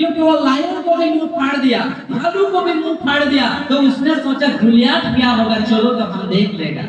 क्योंकि वो लायन को भी मुंह फाड़ दिया, भालू को भी मुंह फाड़ दिया, तो उसने सोचा गुलियात क्या होगा, चलो तो हम देख लेगा।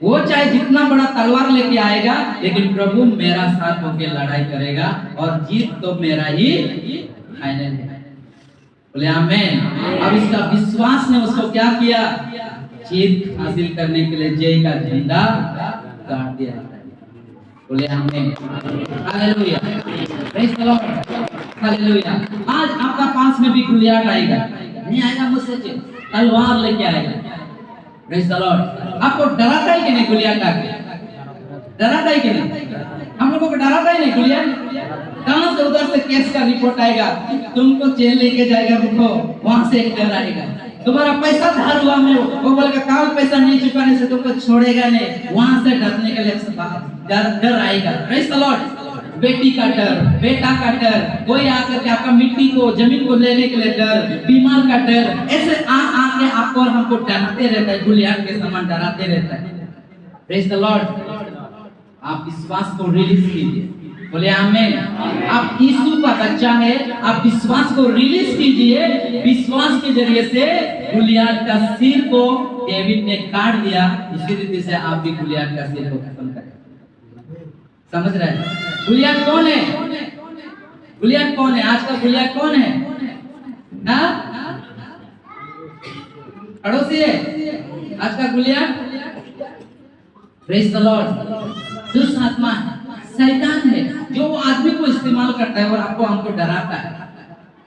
वो चाहे जितना बड़ा तलवार लेके आएगा, लेकिन प्रभु मेरा साथ होकर लड़ाई करेगा और जीत तो मेरा ही फाइनल है। बोले आमीन। अब इसका विश्वास ने उसको क्या किया, जीत हासिल करने के लिए जय का झंडा गाड़ दिया। बोले आमीन, hallelujah, praise the Lord, hallelujah. आज आपका पास में भी गुलियात आएगा, नहीं आएगा मुझसे, तलवार लेके आएगा। Praise the Lord. आपको डराता है कि नहीं गुलियात आके? डराता है कि नहीं? हम लोगों को डराता है नहीं गुलियात? कहां से उधर से केस का रिपोर्ट आएगा, तुमको जेल लेके जाएगा, रुको, वहां से एक डर आएगा। तुम्हारा पैसा धार हुआ में वो बोलेगा कल पैसा नहीं चुकाने से तुमको छोड़ेगा नहीं, वहां से डरने के लिए डर आएगा। Praise the Lord. बेटी का डर, बेटा का डर, कोई आकर के आपका मिट्टी को, जमीन को लेने के लिए डर, बीमार का डर, ऐसे आके आपको और हमको डराते रहता है, गुलियात के समान डराते रहता है। Praise the Lord. आप विश्वास को रिलीज कीजिए, बोले आमीन। आप यीशु का बच्चा है, आप विश्वास को रिलीज कीजिए। विश्वास के जरिए से गुलियात का सिर को डेविड ने काट दिया, इसी रीति से आप भी गुलियात का सिर को खत्म करें। समझ रहे हैं? गुलियात कौन है? गुलियात कौन है? आज का गुलियात कौन है? ना पड़ोसी है आज का गुलियात। Praise the Lord. दुष्ट आत्मा है, शैतान है, जो वो आदमी को इस्तेमाल करता है और आपको हमको डराता है।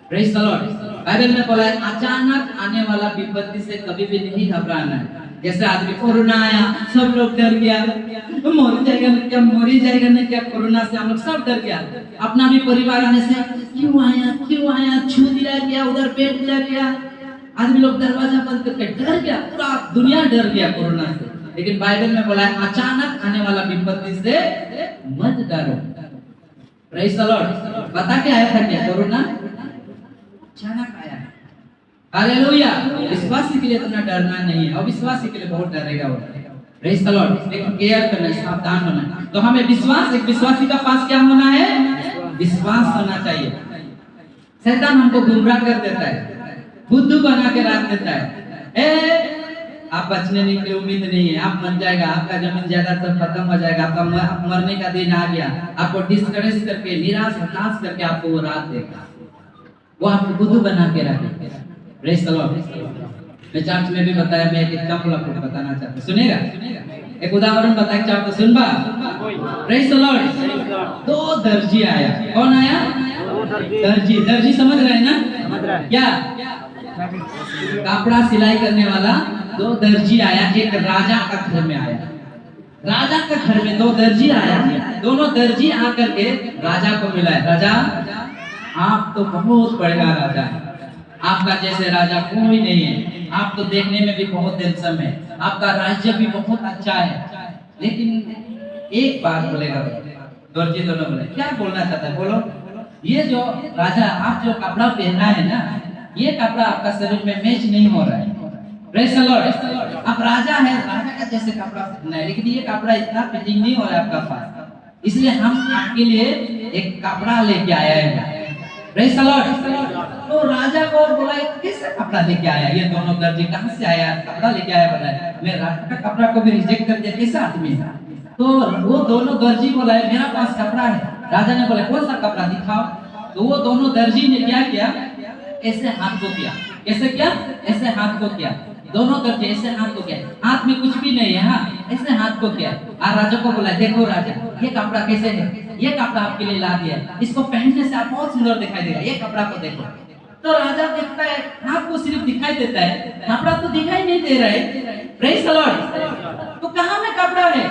Praise the Lord. बाइबल में बोला है अचानक आने वाला विपत्ति से कभी भी नहीं घबराना है। जैसे आदमी कोरोना आया, सब लोग डर गया, तो मर जाएगा ना क्या, मरी जाएगा ना क्या, कोरोना से हम लोग सब डर गया। अपना भी परिवार आने से क्यों आया, छू दिया गया, उधर पेट दिया गया, आदमी लोग दरवाजा बंद करके डर गया, पूरा दुनिया डर गया कोरोना से। लेकिन बाइबल में बोला है अचानक आने वाला विपत्ति से मत डरो। Praise the Lord. बता के आया था क्या कोरोना? अचानक आया। हालेलुया। विश्वासी के लिए इतना डरना नहीं है, अविश्वासी के लिए बहुत डरेगा वो। Praise the Lord. लेकिन केयर करना, सावधान होना। तो हमें विश्वास, एक विश्वासी का पास क्या होना है? विश्वास होना चाहिए। शैतान हमको गुमराह कर देता है, बुद्धू बना के रख देता है। आप बचने की उम्मीद नहीं है, आप मर जाएगा, आपका जमीन ज्यादातर खत्म हो जाएगा, आपका मरने का दिन आ गया, आपको डिस्करेज करके, निराश हताश करके आपको वो रात देगा, वो आपको बुद्धू बना के रखेगा। Praise the Lord. मैं चर्च में भी बताया, मैं एक एग्जांपल आपको बताना चाहता हूं, सुनेगा? एक उदाहरण बताना चाहता हूं, सुनबा? Praise the Lord. दो दर्जी आया। कौन आया? दर्जी समझ रहे हैं ना? समझ रहे हैं क्या? कपड़ा सिलाई करने वाला दो दर्जी आया। एक राजा का घर में आया। राजा के घर में दो दर्जी आया। दोनों दर्जी आकर के राजा को मिला है। राजा, आप तो बहुत बड़ा राजा है, आपका जैसे राजा कोई नहीं है, आप तो देखने में भी बहुत हैंडसम है, आपका राज्य भी बहुत अच्छा है, लेकिन एक बात बोलेगा। दर्जी दोनों बोले, क्या बोलना चाहता है? बोलो। ये जो राजा, आप जो कपड़ा पहना है ना, ये कपड़ा आपका शरीर में मैच नहीं हो रहा है। Praise the Lord. आप राजा है, राजा का जैसे कपड़ा पहनना है, लेकिन ये कपड़ा इतना फिटिंग नहीं हो रहा है आपका पास, इसलिए हम आपके लिए एक कपड़ा लेके आया है। Praise the Lord. तो राजा को बोला कैसे कपड़ा लेके आया? ये दोनों दर्जी कहां से आया, कपड़ा लेके आया? बोला मैं राजा का कपड़ा को भी रिजेक्ट कर दिया, कैसा आदमी है? तो वो दोनों दर्जी बोला मेरा पास कपड़ा है। राजा ने बोला कौन सा कपड़ा दिखाओ। तो वो दोनों दर्जी ने क्या किया? ऐसे हाथ को किया। कैसे किया? ऐसे हाथ को किया। दोनों दर्जी ऐसे हाथ को किया, हाथ में कुछ भी नहीं है, हाँ, ऐसे हाथ को किया। और राजा को बोला देखो राजा, ये कपड़ा कैसे है, ये कपड़ा आपके लिए ला दिया, इसको पहनने से आप बहुत सुंदर दिखाई देगा, ये कपड़ा को देखो। तो राजा देखता है हाथ को सिर्फ दिखाई देता है, कपड़ा तो दिखाई नहीं दे रहा है। Praise the Lord. तो कहाँ में कपड़ा है?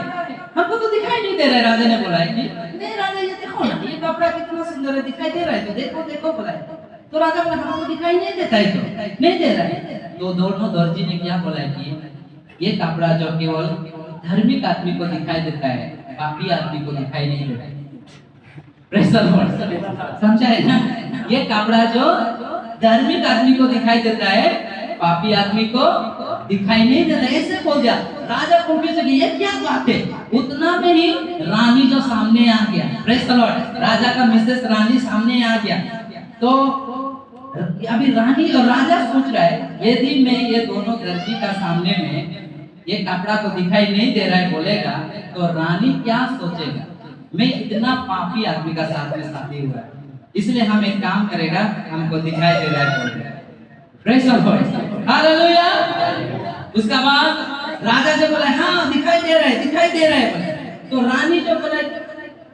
हमको तो दिखाई नहीं दे रहा है। राजा ने बोला कि नहीं राजा, ये देखो ना, ये कपड़ा कितना सुंदर है, दिखाई दे रहा है, तो देखो देखो बोला है। तो राजा बोला हमको दिखाई नहीं देता है, तो नहीं दे रहा है। तो दोनों दर्जी ने क्या बोला कि ये कपड़ा जो केवल धार्मिक आदमी को दिखाई देता है, पापी आदमी को दिखाई नहीं देता है। Praise the Lord. समझा है ना? ये कपड़ा जो धार्मिक आदमी को दिखाई देता है, पापी आदमी को दिखाई नहीं देता। ऐसे बोल दिया। राजा कंफ्यूज हो गया, ये क्या बात है? उतना में ही रानी जो सामने आ गया। Praise the Lord. राजा का मिसेस रानी सामने आ गया। तो अभी रानी और राजा सोच रहा है यदि मैं ये दोनों दर्जी का सामने में ये कपड़ा तो दिखाई नहीं दे रहा है बोलेगा तो रानी क्या सोचेगा, मैं इतना पापी आदमी का साथ में शादी हुआ है, इसलिए हम एक काम करेगा, हमको दिखाई दे रहा है बोलेगा। Praise the Lord, hallelujah. उसका बाद राजा जब बोला हाँ दिखाई दे रहा है तो रानी जब बोला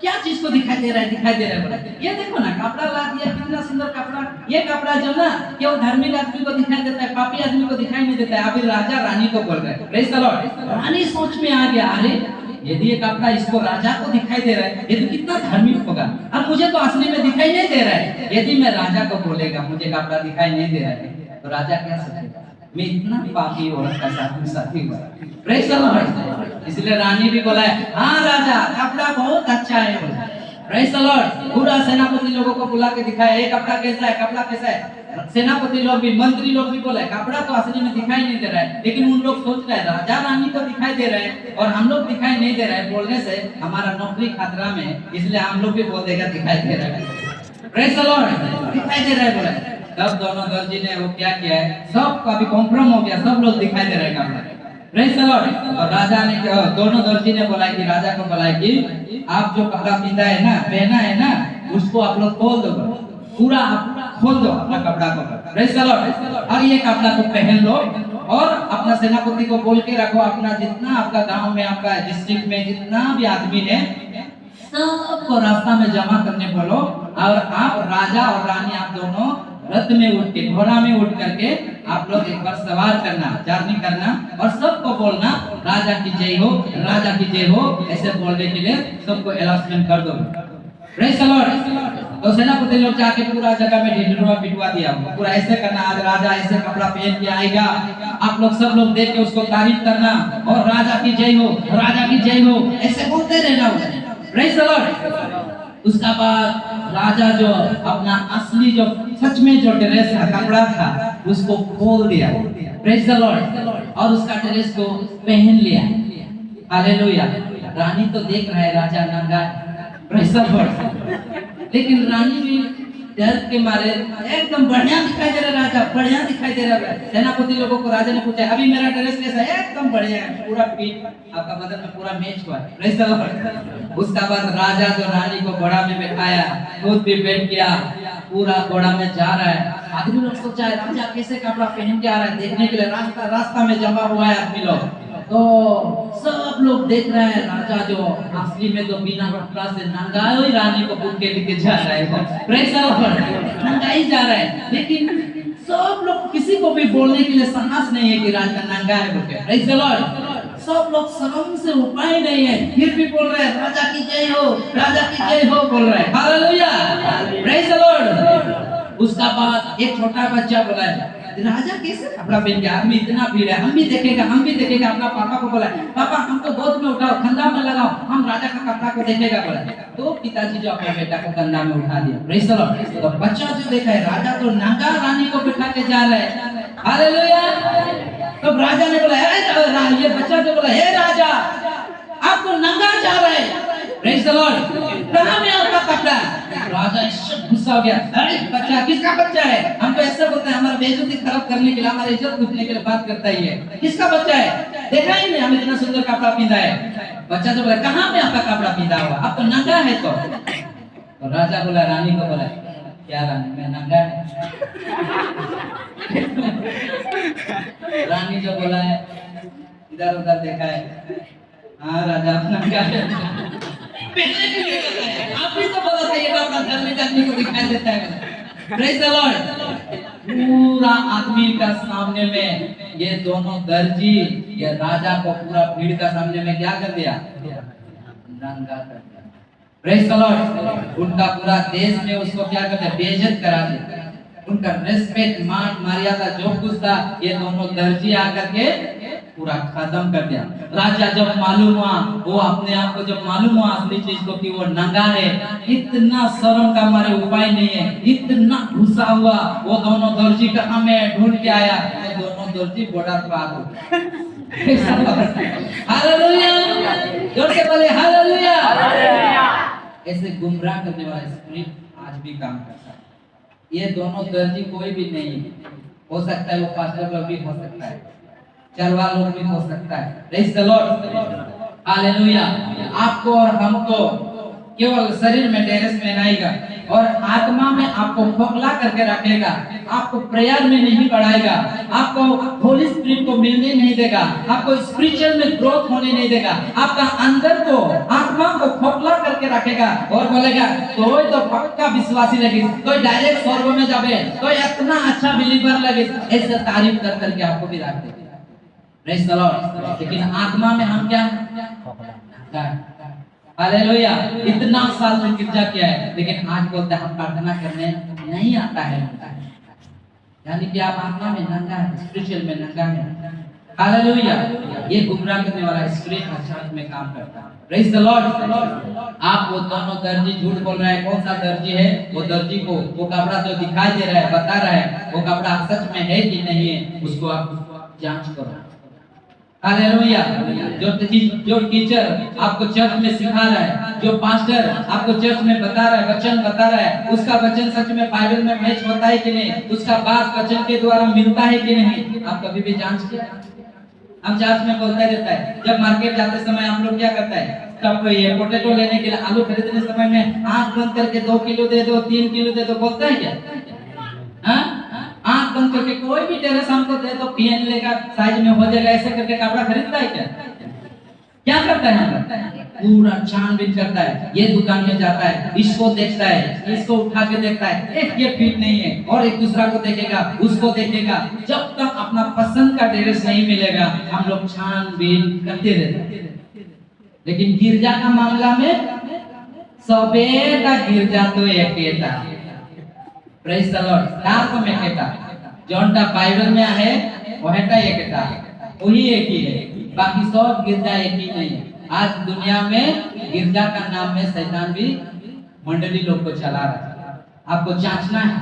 क्या चीज को दिखाई दे रहा है बोला ये देखो ना कपड़ा ला दिया, कितना सुंदर कपड़ा, ये कपड़ा जो ना केवल धार्मिक आदमी को दिखाई देता है, पापी आदमी को दिखाई नहीं देता है। अभी राजा रानी को बोल रहे हैं, प्रेज़ द लॉर्ड। रानी सोच में आ गया, अरे यदि ये कपड़ा इसको राजा को दिखाई दे रहा है ये तो कितना धार्मिक होगा, अब मुझे तो असली में दिखाई नहीं दे रहा है, यदि मैं राजा को बोलेगा मुझे कपड़ा दिखाई नहीं दे रहा है तो राजा क्या सोचेगा, मैं इतना पापी औरत का साथी हुआ। Praise the Lord. इसलिए रानी भी बोला है हाँ राजा कपड़ा बहुत अच्छा है बोला। Praise the Lord. पूरा सेनापति लोगों को बुला के दिखाया ये कपड़ा कैसा है। सेनापति लोग भी, मंत्री लोग भी बोले कपड़ा तो असली में दिखाई नहीं दे रहा है, लेकिन उन लोग सोच रहे हैं राजा रानी को दिखाई दे रहा है और हम लोग दिखाई नहीं दे रहा है, बोलने से हमारा नौकरी खतरा में, इसलिए हम लोग भी बोल देगा दिखाई दे रहा है। Praise the Lord. दिखाई दे रहा है बोला। तब दोनों दर्जी ने वो क्या किया है, सब का भी कॉम्प्रोम हो गया, सब लोग दिखाई दे रहे हैं कपड़ा। Praise the Lord. और राजा ने दोनों दर्जी ने बोला कि राजा को बोला कि आप जो कपड़ा पहना है ना उसको आप लोग खोल दो, पूरा खोल दो अपना कपड़ा को। Praise the Lord. और ये कपड़ा को पहन लो और अपना सेनापति को बोल के रखो, अपना जितना आपका गांव में, आपका डिस्ट्रिक्ट में जितना भी आदमी है सबको रास्ता में जमा करने बोलो, और आप राजा और रानी आप दोनों रथ में उठ के, घोड़ा में उठ करके आप लोग एक बार सवार करना, जर्नी करना और सबको बोलना राजा की जय हो, राजा की जय हो, ऐसे बोलने के लिए सबको अनाउंसमेंट कर दो। Praise the Lord. तो सेनापति लोग जाके पूरा जगह में ढिंढोरा पिटवा दिया, पूरा ऐसे करना, आज राजा ऐसे कपड़ा पहन के आएगा, आप लोग सब लोग देख के उसको तारीफ करना और राजा की जय हो, राजा की जय हो, ऐसे बोलते रहना। Praise the Lord. उसका बाद राजा जो अपना असली जो सच में जो ड्रेस का कपड़ा था उसको खोल दिया। Praise the Lord. और उसका ड्रेस को पहन लिया। हालेलुया। रानी तो देख रहा है राजा नंगा है। Praise the Lord. लेकिन रानी भी डर के मारे एकदम बढ़िया दिखाई दे रहा, राजा बढ़िया दिखाई दे रहा है। सेनापति लोगों को राजा ने पूछा अभी मेरा ड्रेस कैसा है, एकदम बढ़िया है, पूरा फिट, आपका बदन में पूरा मैच हुआ है। Praise the Lord. उसका बाद राजा जो रानी को घोड़ा में बैठाया, खुद भी बैठ गया, पूरा घोड़ा में जा रहा है। आदमी लोग सोचा है राजा कैसे कपड़ा पहन के आ रहा है, देखने के लिए रास्ता में जमा हुआ है आदमी लोग, तो सब लोग देख रहे हैं राजा जो असली में तो बिना कपड़ा से नंगा ही रानी को बुक के लेके जा रहा है। Praise the Lord. नंगा ही जा रहा है, लेकिन सब लोग, किसी को भी बोलने के लिए साहस नहीं है कि राजा नंगा है बोल के। Praise the Lord. सब लोग शर्म से उपाय नहीं है, फिर भी बोल रहे हैं राजा की जय हो, राजा की जय हो बोल रहे हैं। हालेलुया। Praise the Lord. उसका बाद एक छोटा बच्चा बोला है राजा कैसे कपड़ा पहन के, आदमी इतना भीड़ है, हम भी देखेगा। अपना पापा को बोला पापा हमको गोद में उठाओ, कंधा में लगाओ, हम राजा का कपड़ा को देखेगा बोला। तो पिताजी जो अपने बेटा को कंधा में उठा दिया। Praise the Lord. तो बच्चा जो देखा है राजा तो नंगा रानी को बिठा के जा रहा है। हालेलुया। तो राजा ने बोला ये बच्चा जो बोला हे राजा आप तो नंगा जा रहे हैं। Praise the Lord. कहां में आपका कपड़ा? राजा गुस्सा हो गया, अरे बच्चा किसका बच्चा है? हम तो ऐसे बोलते हैं, हमारा बेइज्जती खराब करने के लिए, हमारी इज्जत लूटने के लिए बात करता ही है। किसका बच्चा है? देखा ही नहीं हम इतना सुंदर कपड़ा पहना है। बच्चा जो बोला कहां में आपका कपड़ा पहना हुआ, आप तो नंगा है। तो राजा बोला रानी को बोला क्या रानी मैं नंगा है? रानी जो बोला है इधर उधर देखा है, हाँ राजा आप नंगा है। पहले भी आप भी तो बोला था ये कपड़ा धार्मिक आदमी को दिखाई देता है। Praise the Lord. पूरा आदमी का सामने में ये दोनों दर्जी ये राजा को पूरा भीड़ का सामने में क्या कर दिया, नंगा कर दिया। Praise the Lord. उनका पूरा देश में उसको क्या करते हैं, बेइज्जत करा दिया। उनका रिस्पेक्ट, मान मर्यादा जो कुछ था ये दोनों दर्जी आकर के पूरा खत्म कर दिया। राजा जब मालूम हुआ, वो अपने आप को जब मालूम हुआ असली चीज को कि वो नंगा है, इतना शर्म का मारे उपाय नहीं है, इतना गुस्सा हुआ। वो दोनों दर्जी कहाँ में ढूंढ के आया, वो दोनों दर्जी बॉर्डर पार हो गए। हालेलुया। जोर से बोले हालेलुया। ऐसे गुमराह करने वाला स्पिरिट आज भी काम करता है। ये दोनों दर्जी कोई भी नहीं है। हो सकता है वो पास्टर लोग भी हो सकता है, चरवा लोग भी हो सकता है। Praise the Lord, hallelujah. आपको और हमको केवल शरीर में ड्रेस पहनाएगा और आत्मा में आपको खोखला करके रखेगा, आपको प्रेयर में नहीं बढ़ाएगा, आपको होली स्पिरिट को मिलने नहीं देगा, आपको स्पिरिचुअल में ग्रोथ होने नहीं देगा, आपका अंदर को आत्मा को खोखला करके रखेगा और बोलेगा कोई तो पक्का विश्वासी लगे, कोई डायरेक्ट स्वर्ग में जावे, कोई इतना अच्छा बिलीवर लगे, ऐसे तारीफ कर करके आपको भी रख देगा। Praise the Lord. लेकिन आत्मा में हम क्या, हालेलुया, इतना साल से गिरजा किया है लेकिन आज बोलते हैं हम प्रार्थना करने नहीं आता है, यानी कि आप आत्मा में नंगा है, स्पिरिचुअल में नंगा है। हालेलुया। ये गुमराह करने वाला स्पिरिट अचानक में काम करता है। Praise the Lord. आप वो दोनों दर्जी झूठ बोल रहा है, कौन सा दर्जी है? वो दर्जी को वो कपड़ा जो दिखाई दे रहा है, बता रहा है, वो कपड़ा सच में है कि नहीं है, उसको आप जांच करो। हालेलुया। जो टीचर आपको चर्च में सिखा रहा है, जो पास्टर आपको चर्च में बता रहा है, वचन बता रहा है, उसका वचन सच में बाइबल में मैच होता है कि नहीं, उसका बात वचन के द्वारा मिलता है कि नहीं, आप कभी भी जांच किया? हम चर्च में बोलता रहता है, जब मार्केट जाते समय हम लोग क्या करता है, तब ये पोटैटो लेने के लिए आलू खरीदने समय में आंख बंद करके 2 किलो दे दो, 3 किलो दे दो, बोलता है क्या? आंख बंद करके कोई भी टेरेस हमको दे तो पीएन लेगा, साइज में हो जाएगा, ऐसे करके कपड़ा खरीदता है क्या करता है? पूरा छानबीन करता है, ये दुकान में जाता है, इसको देखता है, इसको उठा के देखता है, ये फिट नहीं है, और एक दूसरा को देखेगा, उसको देखेगा, जब तक अपना पसंद का ड्रेस नहीं मिलेगा हम लोग छानबीन करते रहते हैं। लेकिन गिरजा का मामला में सबेटा गिरजा तो एकेटा, प्रेज द लॉर्ड, तार में एकेटा, जोनटा बाइबल में है वहटा एकेटा, वही एक ही है, बाकी सब गिरजा एक ही नहीं है। आज दुनिया में गिरजा का नाम में शैतान भी मंडली लोग को चला रहा है। आपको जांचना है,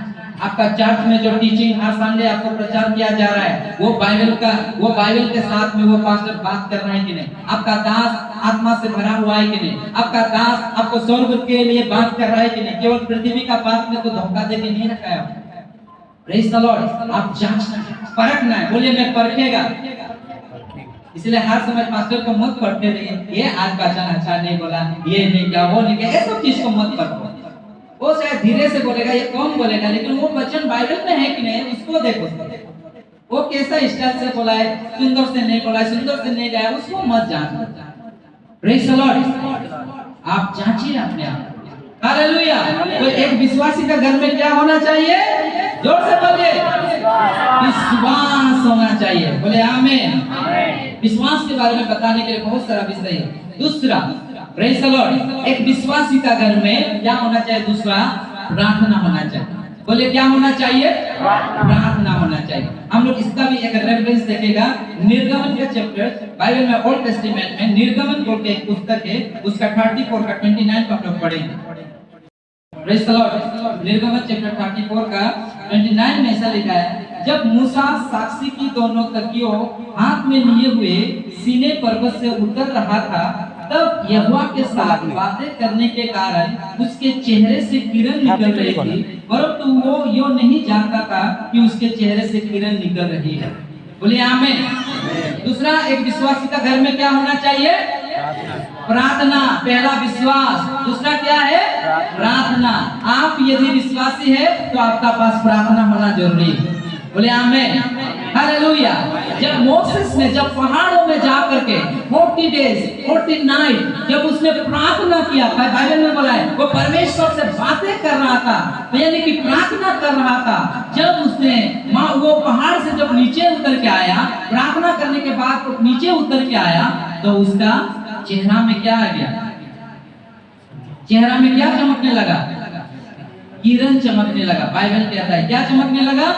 आपका चर्च में जो टीचिंग हर संडे आपको प्रचार किया जा रहा है, वो बाइबल के साथ में वो पास्टर बात कर रहा है कि नहीं, आपका दास आत्मा से भरा हुआ है कि नहीं, आपका दास आपको स्वर्ग के लिए बात कर रहा है कि नहीं, केवल पृथ्वी का बात में तो धोखा देके नहीं रखा है। Praise the Lord. आप जांचना है, परखना है। बोलिए मैं परखेगा। इसलिए हर समय पास्टर को मत पढ़ते रहिए, ये आज का अच्छा नहीं बोला, ये नहीं क्या, वो नहीं क्या, ये सब चीज को मत पढ़ो। वो शायद धीरे से बोलेगा, ये कम बोलेगा, लेकिन वो वचन बाइबल में है कि नहीं उसको देखो, वो कैसा स्टाइल से बोला है, सुंदर से नहीं बोला है, सुंदर से नहीं गाया, उसको मत जांचो। Praise the Lord. आप जांचिए अपने आप। हालेलुया। तो एक विश्वासी का घर में क्या होना चाहिए? जोर से बोलिए, विश्वास होना चाहिए। बोले आमीन। विश्वास के बारे में बताने के लिए बहुत सारा विषय है। दूसरा, प्रेज द लॉर्ड, एक विश्वासी का घर में क्या होना चाहिए? दूसरा, प्रार्थना होना चाहिए। बोले क्या होना चाहिए? प्रार्थना होना चाहिए। हम लोग इसका भी एक रेफरेंस देखेगा, निर्गमन के चैप्टर, बाइबल में ओल्ड टेस्टामेंट में निर्गमन बोल के एक पुस्तक है, उसका 34 का 29 को हम लोग पढ़ेंगे। Praise the Lord. निर्गमन चैप्टर 34 का 29 में ऐसा लिखा है, जब मूसा साक्षी की दोनों तकियों हाथ में लिए हुए सीने पर्वत से उतर रहा था, तब यहोवा के साथ बातें करने के कारण उसके चेहरे से किरण निकल रही थी, परंतु वो यो नहीं जानता था कि उसके चेहरे से किरण निकल रही है। बोलिए आमीन। दूसरा, एक विश्वासी का घर में क्या होना चाहिए? प्रार्थना। पहला विश्वास, दूसरा क्या है? प्रार्थना। आप यदि विश्वासी है तो आपका पास प्रार्थना होना जरूरी है। बोले आमीन। हालेलुया। जब मोसेस ने जब पहाड़ों में जा करके 40 डेज 40 नाइट जब उसने प्रार्थना किया, बाइबल में बोला है वो परमेश्वर से बातें कर रहा था, यानी कि प्रार्थना कर रहा था। जब उसने वो पहाड़ से जब नीचे उतर के आया, प्रार्थना करने के बाद वो नीचे उतर के आया, तो उसका चेहरा में क्या आ गया? चेहरा में क्या चमकने लगा? किरण चमकने लगा। बाइबल कहता है क्या चमकने लगा?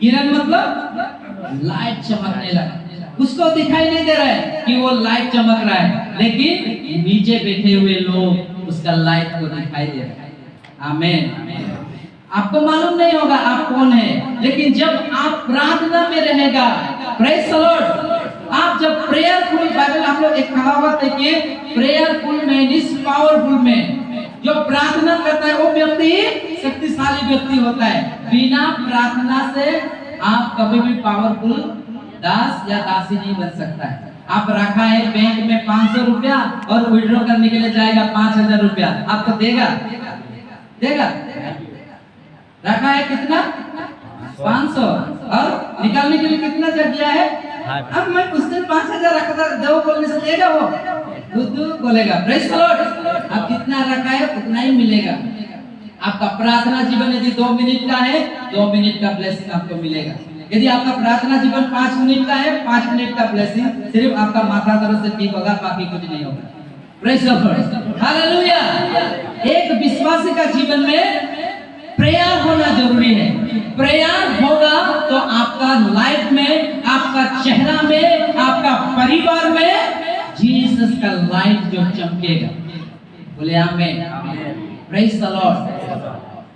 किरण मतलब लाइट चमकने लगा। उसको दिखाई नहीं दे रहा है कि वो लाइट चमक रहा है, लेकिन नीचे बैठे हुए लोग उसका लाइट को दिखाई दे रहा है। आमीन। आपको मालूम नहीं होगा आप कौन है, लेकिन जब आप प्रार्थना में रहेगा, प्रेज द लॉर्ड, आप जब प्रेयरफुल, बाइबल हम लोग एक कहावत है कि prayerful man is powerful man. जो प्रार्थना करता है वो व्यक्ति शक्तिशाली व्यक्ति होता है। बिना प्रार्थना से आप कभी भी पावरफुल दास या दासी नहीं बन सकता है। आप रखा है बैंक में 500 रुपया और विड्रॉ करने के लिए जाएगा 5000 रुपया, आपको देगा? देगा? रखा है कितना? 500 और निकालने के लिए कितना जगह है? अब मैं उस दिन 5000 रखा था, दो बोलने से देगा वो? दूध बोलेगा। Praise the Lord. अब कितना रखा है उतना ही मिलेगा। आपका प्रार्थना जीवन यदि 2 मिनट का है, 2 मिनट का ब्लेसिंग आपको मिलेगा। यदि आपका प्रार्थना जीवन 5 मिनट का है, 5 मिनट का ब्लेसिंग सिर्फ आपका माथा दर्द से ठीक होगा, बाकी कुछ नहीं होगा। Praise the Lord. हालेलुया। एक विश्वासी का जीवन में प्रेयर होना जरूरी है। प्रेयर होगा तो आपका लाइफ में, आपका चेहरा में, आपका परिवार में जीसस का लाइट जो चमकेगा। बोले आमीन। Praise the Lord.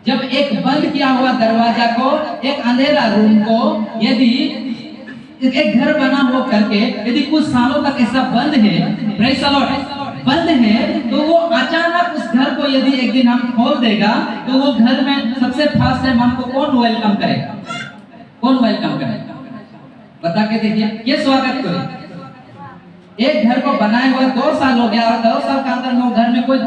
जब एक बंद किया हुआ दरवाजा को, एक अंधेरा रूम को यदि एक घर बना हो करके यदि कुछ सालों तक ऐसा बंद है, प्रेज़ द लॉर्ड, बंद है, तो वो अचानक उस घर को यदि एक दिन हम खोल देगा तो वो घर में सबसे फर्स्ट टाइम हमको कौन वेलकम करेगा? कौन वेलकम करेगा? बता के देखिए, ये स्वागत करेगा। एक घर को बनाए हुए 2 साल हो गया और 2 साल के अंदर में वो घर में कोई